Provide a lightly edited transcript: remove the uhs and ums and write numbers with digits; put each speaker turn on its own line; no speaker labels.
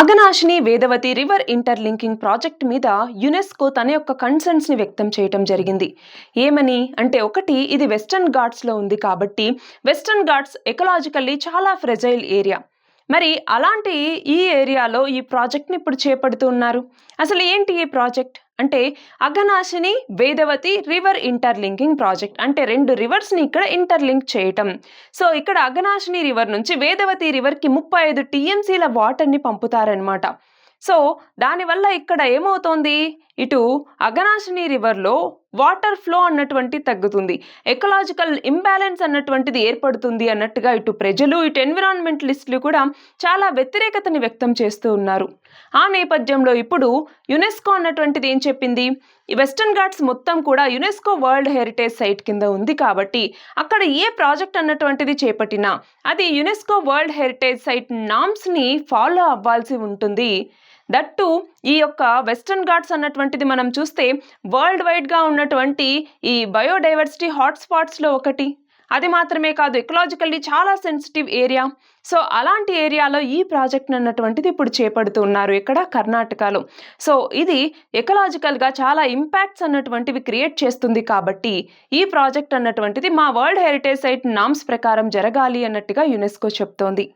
అఘనాశిని Vedavathi river interlinking project మీద UNESCO తన యొక్క కన్సర్న్స్ ని వ్యక్తం చేయడం జరిగింది. ఏమని అంటే, ఒకటి, ఇది వెస్టర్న్ ఘాట్స్ లో ఉంది కాబట్టి వెస్టర్న్ ఘాట్స్ ఎకలాజికల్లీ చాలా ఫ్రెజైల్ ఏరియా. మరి అలాంటి ఈ ఏరియాలో ఈ ప్రాజెక్ట్ని ఇప్పుడు చేపడుతున్నారు. అసలు ఏంటి ఈ ప్రాజెక్ట్ అంటే, అఘనాశిని వేదవతి రివర్ ఇంటర్లింకింగ్ ప్రాజెక్ట్ అంటే రెండు రివర్స్ ని ఇక్కడ ఇంటర్లింక్ చేయటం. సో ఇక్కడ అఘనాశిని రివర్ నుంచి వేదవతి రివర్ కి 35 టీఎంసీల వాటర్ ని పంపుతారనమాట. సో దానివల్ల ఇక్కడ ఏమవుతోంది, ఇటు అఘనాశిని రివర్లో వాటర్ ఫ్లో అన్నటువంటి తగ్గుతుంది, ఎకలాజికల్ ఇంబ్యాలెన్స్ అన్నటువంటిది ఏర్పడుతుంది అన్నట్టుగా ఇటు ప్రజలు ఇటు ఎన్విరాన్మెంటలిస్టులు కూడా చాలా వ్యతిరేకతని వ్యక్తం చేస్తూ ఉన్నారు. ఆ నేపథ్యంలో ఇప్పుడు యునెస్కో అన్నటువంటిది ఏం చెప్పింది, ఈ వెస్టర్న్ ఘాట్స్ మొత్తం కూడా యునెస్కో వరల్డ్ హెరిటేజ్ సైట్ కింద ఉంది కాబట్టి అక్కడ ఏ ప్రాజెక్ట్ అన్నటువంటిది చేపట్టినా అది యునెస్కో వరల్డ్ హెరిటేజ్ సైట్ నామ్స్ని ఫాలో అవ్వాల్సి ఉంటుంది. దట్టు ఈ యొక్క వెస్టర్న్ ఘాట్స్ అన్నటువంటిది మనం చూస్తే వరల్డ్ వైడ్గా ఉన్నటువంటి ఈ బయోడైవర్సిటీ హాట్స్పాట్స్లో ఒకటి. అది మాత్రమే కాదు, ఎకలాజికల్లీ చాలా సెన్సిటివ్ ఏరియా. సో అలాంటి ఏరియాలో ఈ ప్రాజెక్ట్ అన్నటువంటిది ఇప్పుడు చేపడుతున్నారు ఇక్కడ కర్ణాటకలో. సో ఇది ఎకలాజికల్గా చాలా ఇంపాక్ట్స్ అన్నటువంటివి క్రియేట్ చేస్తుంది కాబట్టి ఈ ప్రాజెక్ట్ అన్నటువంటిది మా వరల్డ్ హెరిటేజ్ సైట్ నామ్స్ ప్రకారం జరగాలి అన్నట్టుగా యునెస్కో చెప్తోంది.